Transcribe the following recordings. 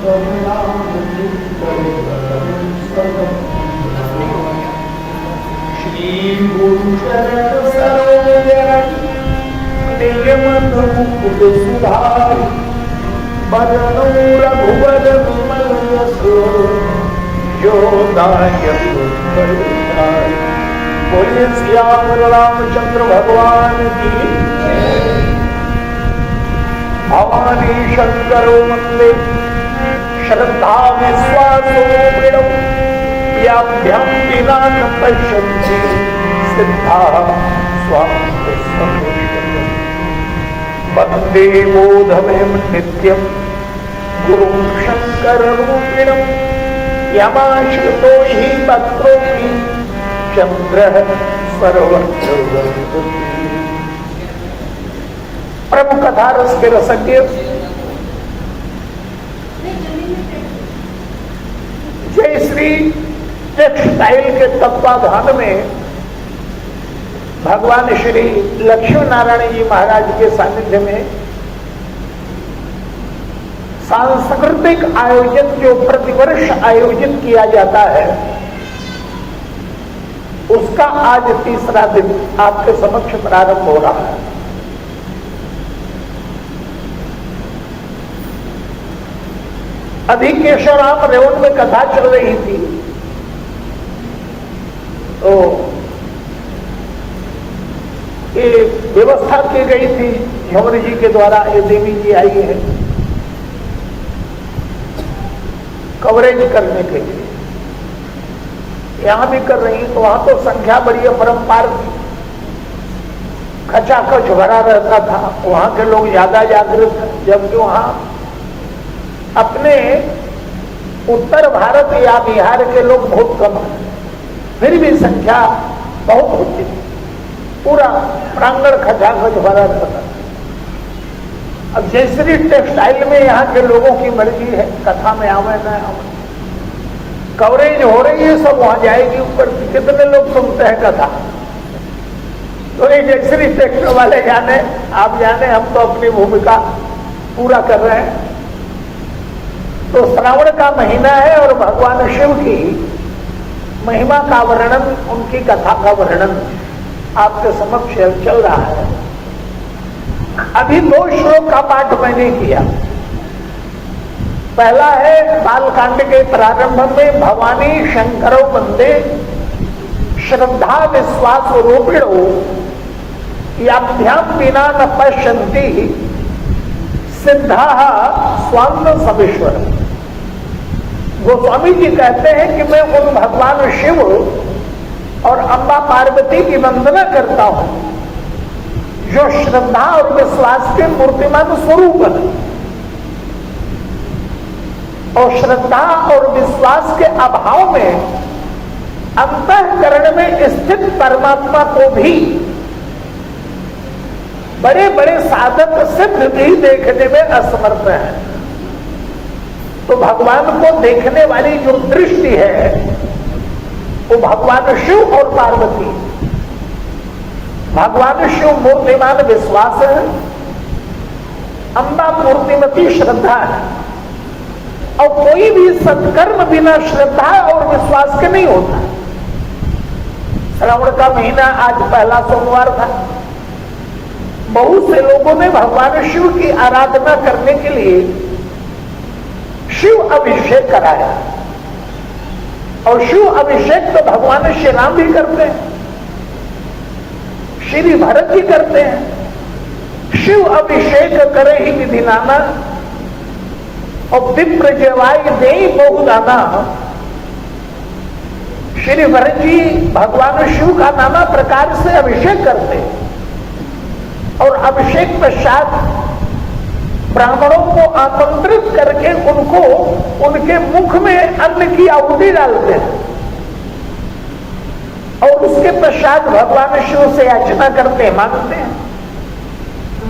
श्री गुरु चरण सरोज निगम मुकुट सुधार बरनौ रघुवर विमल यशो जो दायक फलदायी। बोलिए श्याम रामचंद्र भगवान की। भवानी शंकरो वंदे श्रद्धा विश्वासो याभ्याम विना न पश्यन्ति सिद्धाः स्वामिनः समुच्यते। वंदे बोधमयं नित्यं गुरुं शंकररूपिणं यमाश्रितो हि भक्तोऽपि चन्द्रः सर्वत्र वर्तते। प्रभु कथा रस के रसज्ञ जय श्री टेक्सटाइल के तत्वाधान में भगवान श्री लक्ष्मी नारायण जी महाराज के सानिध्य में सांस्कृतिक आयोजन जो प्रतिवर्ष आयोजित किया जाता है उसका आज तीसरा दिन आपके समक्ष प्रारंभ हो रहा है। अभी केशवराम रेवण में कथा चल रही थी तो ये व्यवस्था की गई थी झमर जी के द्वारा, ये देवी जी आई है कवरेज करने के लिए, यहां भी कर रही तो वहां तो संख्या बड़ी अपरंपार थी, खचाखच भरा रहता था, वहां के लोग ज्यादा जागृत थे, जबकि वहां अपने उत्तर भारत या बिहार के लोग बहुत कम हैं, फिर भी संख्या बहुत होती थी, पूरा प्रांगण खचाखच भरा रहता था। अब जयश्री टेक्सटाइल में यहाँ के लोगों की मर्जी है, कथा में आवे न आवे, कवरेज हो रही है, सब वहां जाएगी ऊपर, कितने लोग सुनते हैं कथा। तो ये जयश्री टेक्सटाइल वाले जाने, आप जाने, हम तो अपनी भूमिका पूरा कर रहे हैं। तो श्रावण का महीना है और भगवान शिव की महिमा का वर्णन, उनकी कथा का वर्णन आपके समक्ष चल रहा है। अभी 2 श्लोक का पाठ मैंने किया। पहला है बालकांड के प्रारंभ में भवानी शंकरो वंदे श्रद्धा विश्वास रूपिणो याभ्याम विना न पश्यन्ति सिद्धाः स्वांत समीश्वर। गोस्वामी जी कहते हैं कि मैं उन भगवान शिव और अम्बा पार्वती की वंदना करता हूं जो श्रद्धा और विश्वास के मूर्तिमान स्वरूप है, और श्रद्धा और विश्वास के अभाव में अंतःकरण में स्थित परमात्मा को भी बड़े बड़े साधक सिद्ध भी देखने में असमर्थ है। तो भगवान को देखने वाली जो दृष्टि है वो भगवान शिव और पार्वती, भगवान शिव मूर्तिमान विश्वास है, अम्बा मूर्तिमती श्रद्धा है, और कोई भी सत्कर्म बिना श्रद्धा और विश्वास के नहीं होता। श्रावण का महीना आज पहला सोमवार था, बहुत से लोगों ने भगवान शिव की आराधना करने के लिए शिव अभिषेक कराया, और शिव अभिषेक तो भगवान श्री राम भी करते हैं, श्री भरत जी करते हैं। शिव अभिषेक करे ही विधि नाना और विप्र जवाई दे बहुदाना। श्री भरत जी भगवान शिव का नाना प्रकार से अभिषेक करते हैं, और अभिषेक पश्चात ब्राह्मणों को आमंत्रित करके उनको उनके मुख में अन्न की आहुति डालते हैं, और उसके पश्चात भगवान शिव से याचना करते, मांगते हैं।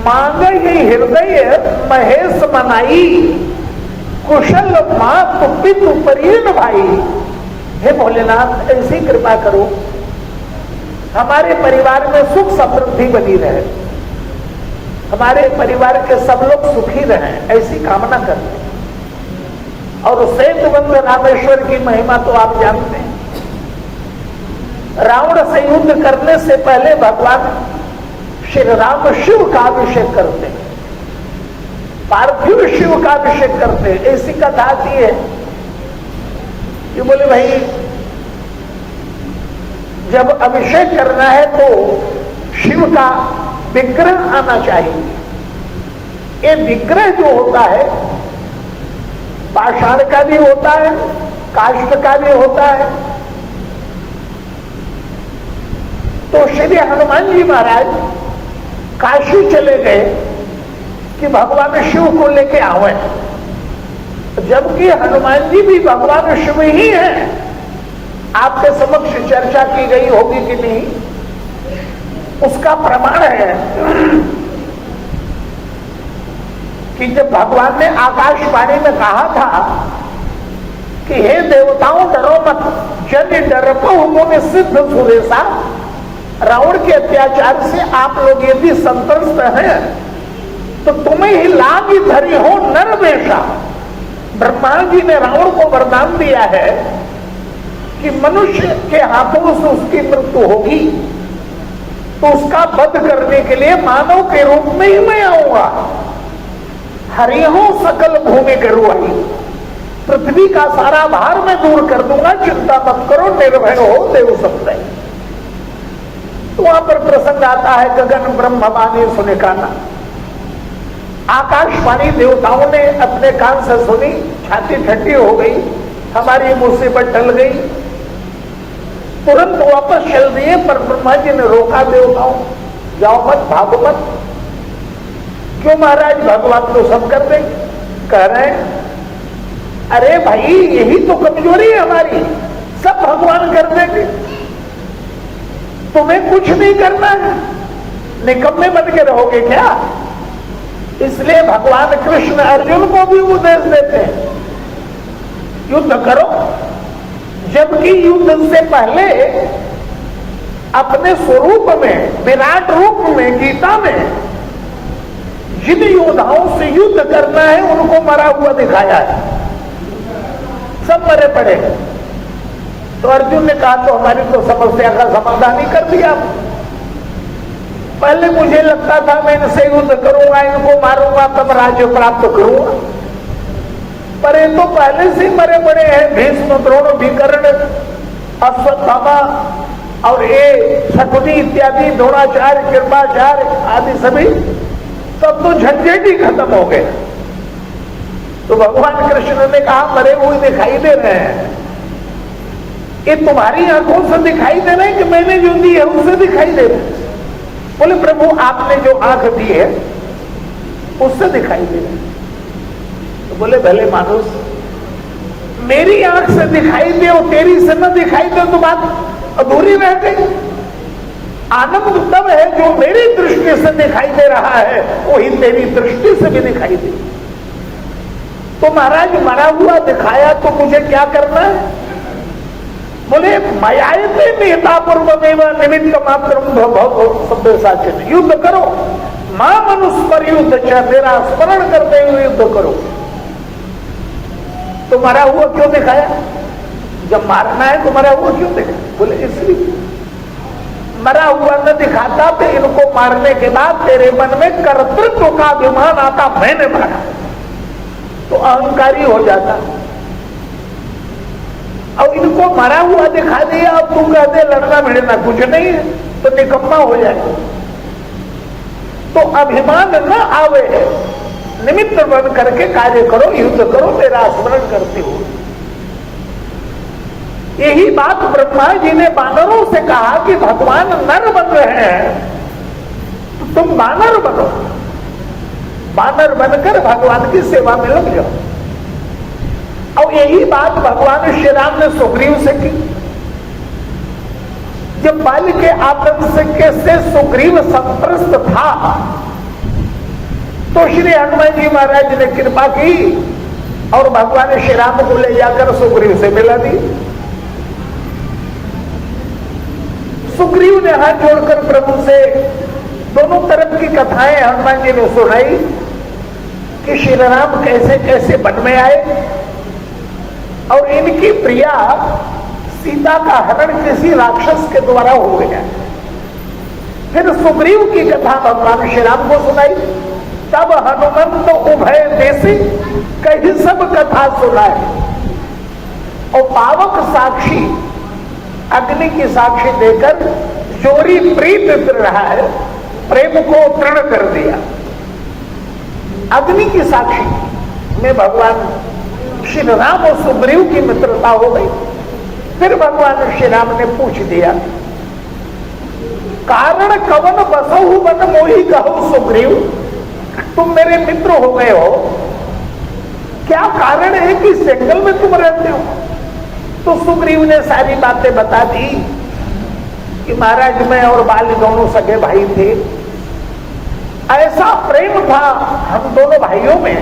मांगे हृदय महेश मनाई कुशल मात पितु परीण भाई। हे भोलेनाथ, ऐसी कृपा करो हमारे परिवार में सुख समृद्धि बनी रहे, हमारे परिवार के सब लोग सुखी रहें, ऐसी कामना करते। और सेतुबंध रामेश्वर की महिमा तो आप जानते हैं। रावण से युद्ध करने से पहले भगवान श्री राम शिव का अभिषेक करते हैं, पार्थिव शिव का अभिषेक करते हैं। ऐसी कथा आती है कि बोले भाई जब अभिषेक करना है तो शिव का विग्रह आना चाहिए। ये विग्रह जो होता है पाषाण का भी होता है, काष्ठ का भी होता है। तो श्री हनुमान जी महाराज काशी चले गए कि भगवान शिव को लेके आवे, जबकि हनुमान जी भी भगवान शिव ही हैं। आपके समक्ष चर्चा की गई होगी कि नहीं, उसका प्रमाण है कि जब भगवान ने आकाशवाणी में कहा था कि हे देवताओं डरो मत, जन डरपहु मुनि सिद्ध सुरेशा, रावण के अत्याचार से आप लोग यदि संतुष्ट हैं तो तुम्हें ही लागी धरी हो नरवेशा। ब्रह्मा जी ने रावण को वरदान दिया है कि मनुष्य के हाथों से उसकी मृत्यु होगी तो उसका वध करने के लिए मानव के रूप में ही मैं आऊंगा। हरिहो सकल भूमि करुआई, पृथ्वी का सारा भार मैं दूर कर दूंगा, चिंता मत करो, निर्भय हो देव सप्तय। तो वहां पर प्रसंग आता है गगन ब्रह्मवाणी सुने काना। आकाशवाणी देवताओं ने अपने कान से सुनी, छाती ठंडी हो गई, हमारी मुसीबत टल गई, तुरंत वापस चल दिए। पर ब्रह्मा जी ने रोका देवताओं, जाओ मत, भागो मत। क्यों महाराज, भगवान तो सब कर देंगे। कह रहे हैं अरे भाई यही तो कमजोरी है हमारी, सब भगवान कर देंगे, तुम्हें कुछ नहीं करना है, निकम्मे बन के रहोगे क्या। इसलिए भगवान कृष्ण अर्जुन को भी उपदेश देते हैं युद्ध करो, जबकि युद्ध से पहले अपने स्वरूप में, विराट रूप में, गीता में जिन योद्धाओं से युद्ध करना है उनको मरा हुआ दिखाया है, सब मरे पड़े। तो अर्जुन ने कहा तो हमारी तो समस्या का समाधान ही कर दिया। पहले मुझे लगता था मैं इनसे युद्ध करूंगा, इनको मारूंगा, तब राज्य प्राप्त करूंगा, पर ये तो पहले से मरे पड़े हैं। भीष्म, द्रोण, विकर्ण, अश्वत्थामा और ये शकुनी इत्यादि, द्रोणाचार्य, कृपाचार्य आदि सभी, तब तो झंझट ही खत्म हो गए। तो भगवान कृष्ण ने कहा मरे हुए दिखाई दे रहे हैं, ये तुम्हारी आंखों से दिखाई दे रहे हैं कि मैंने जो दी है उससे दिखाई दे रहे हैं। बोले प्रभु आपने जो आंख दी है उससे दिखाई दे रहे हैं। तो बोले भले मानुष, मेरी आंख से दिखाई दे और तेरी से न दिखाई दे तो बात अधूरी रह गई। आनंद तब है जो मेरी दृष्टि से दिखाई दे रहा है, वही तेरी दृष्टि से भी दिखाई दे। तो महाराज मरा हुआ दिखाया तो मुझे क्या करना है। बोले मयायते निहता पूर्वमेव निमित्त मात्र सभ्य साचन, युद्ध करो, मां मनुष्य पर युद्ध च, मेरा स्मरण करते हुए युद्ध करो। तो मरा हुआ क्यों दिखाया, जब मारना है तो मरा हुआ क्यों दिखाया। बोले इसलिए मरा हुआ न दिखाता तो इनको मारने के बाद तेरे मन में कर्तृत्व का अभिमान आता, मैंने मारा, तो अहंकारी हो जाता। अब इनको मरा हुआ दिखा दिया, अब तुम कहते लड़ना भिड़ना कुछ नहीं है, तो निकम्मा हो जाए। तो अभिमान न आवे, निमित्त बन करके कार्य करो, युद्ध करो, मेरा स्मरण करते हो। यही बात ब्रह्मा जी ने बानरों से कहा कि भगवान नर बन रहे हैं तो तुम बानर बनो, बानर बनकर भगवान की सेवा में लग जाओ। और यही बात भगवान श्री राम ने सुग्रीव से की। जब बाल के आतंक से सुग्रीव संत्रस्त था तो श्री हनुमान जी महाराज ने कृपा की और भगवान श्री राम को ले जाकर सुग्रीव से मिला दी। सुग्रीव ने हाथ जोड़कर प्रभु से दोनों तरफ की कथाएं हनुमान जी ने सुनाई कि श्री राम कैसे कैसे वन में आए, और इनकी प्रिया सीता का हरण किसी राक्षस के द्वारा हो गया। फिर सुग्रीव की कथा भगवान श्री राम को सुनाई। तब हनुमंत उभय देसी कहीं सब कथा सुनाए। और पावक साक्षी अग्नि की साक्षी देकर जोरी प्रीत रहा है, प्रेम को तृण कर दिया। अग्नि की साक्षी में भगवान श्री राम और सुग्रीव की मित्रता हो गई। फिर भगवान श्री राम ने पूछ दिया, कारण कवन बसहु बन मोहि कहु सुग्रीव, तुम मेरे मित्र हो गए हो, क्या कारण है कि जंगल में तुम रहते हो? तो सुग्रीव ने सारी बातें बता दी कि महाराज मैं और बाल दोनों सगे भाई थे, ऐसा प्रेम था हम दोनों भाइयों में,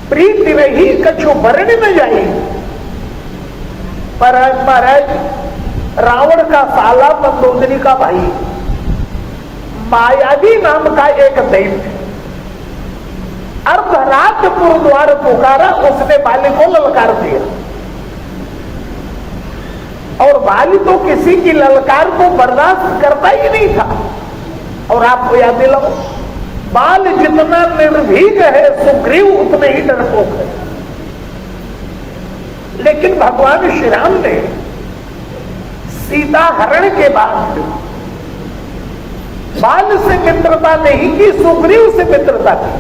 प्रीति रही कछु वर्ण न जाई। पर महाराज रावण का साला मंदोदरी का भाई मायावी नाम का एक दैत्य अर्धरातपुर द्वार पुकारा, उसने बाली को ललकार दिया। और बाली तो किसी की ललकार को बर्दाश्त करता ही नहीं था। और आपको याद दिलाओ, बाल जितना निर्भीक है सुग्रीव उतने ही डरपोक है। लेकिन भगवान श्री राम ने सीता हरण के बाद बाल से मित्रता नहीं की, सुग्रीव से मित्रता की।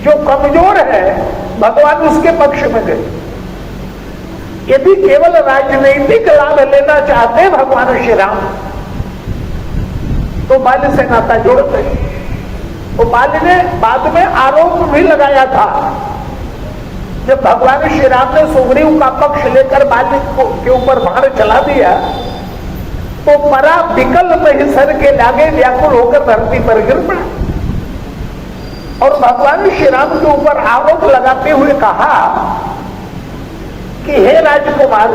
जो कमजोर है भगवान उसके पक्ष में गए। यदि केवल राजनीतिक लाभ लेना चाहते भगवान श्री राम तो बाल से नाता जोड़ते। तो बाल ने बाद में आरोप भी लगाया था, जब भगवान श्री राम ने सुग्रीव का पक्ष लेकर बाल के ऊपर बाण चला दिया तो परा विकल में सर के लागे व्याकुल होकर धरती पर गिर पड़ा। और भगवान श्री राम के ऊपर आरोप लगाते हुए कहा कि हे राजकुमार,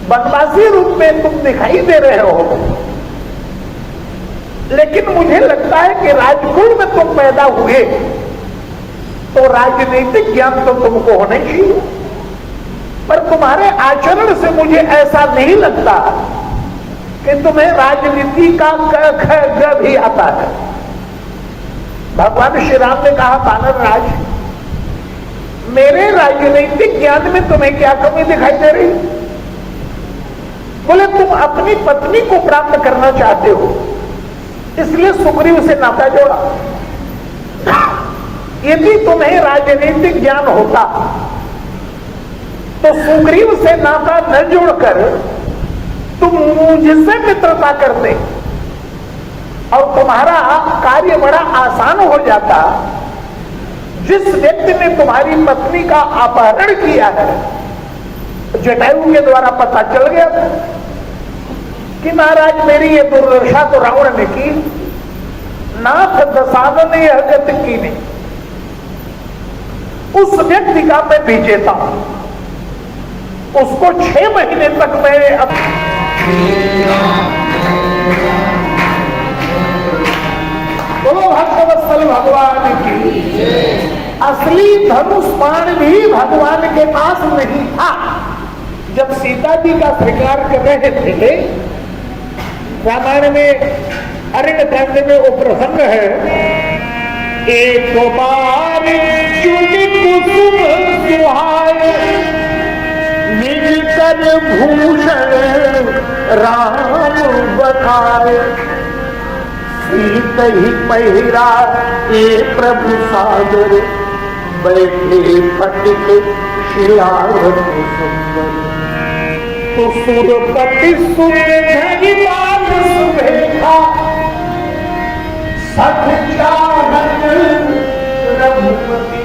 वनवासी रूप में तुम दिखाई दे रहे हो, लेकिन मुझे लगता है कि राजकुल में तुम पैदा हुए तो राजनीतिक ज्ञान तो तुमको होना चाहिए, पर तुम्हारे आचरण से मुझे ऐसा नहीं लगता कि तुम्हें राजनीति का क ख ग भी आता है। भगवान श्री राम ने कहा, बानर राज, मेरे राजनीतिक ज्ञान में तुम्हें क्या कमी दिखाई दे रही? बोले तुम अपनी पत्नी को प्राप्त करना चाहते हो, इसलिए सुग्रीव से नाता जोड़ा। यदि तुम्हें राजनीतिक ज्ञान होता तो सुग्रीव से नाता न जोड़कर तुम मुझसे मित्रता करते और तुम्हारा कार्य बड़ा आसान हो जाता। जिस व्यक्ति ने तुम्हारी पत्नी का अपहरण किया है, जटायु के द्वारा पता चल गया था कि महाराज मेरी ये दुर्दशा तो रावण ने की, नाथ दसानन यह गत की नहीं, उस व्यक्ति का मैं विजेता हूं। उसको 6 महीने तक मैं बोलो भक्तवत्सल भगवान की। असली धनुष बाण भी भगवान के पास नहीं था। जब सीता जी का श्रृंगार कर रहे थे, रामायण में अरण्य कांड में वो प्रसंग है, एक बार चुनी कुसुम सुहाए मिलकर भूषण राम बताए, सीत ही पहिरा ए प्रभु सादर, बैठे फटिक शिलावत सुंदर। तो सुरपति सुरधनिपाल सुभेखा, सख चाहत रघुपति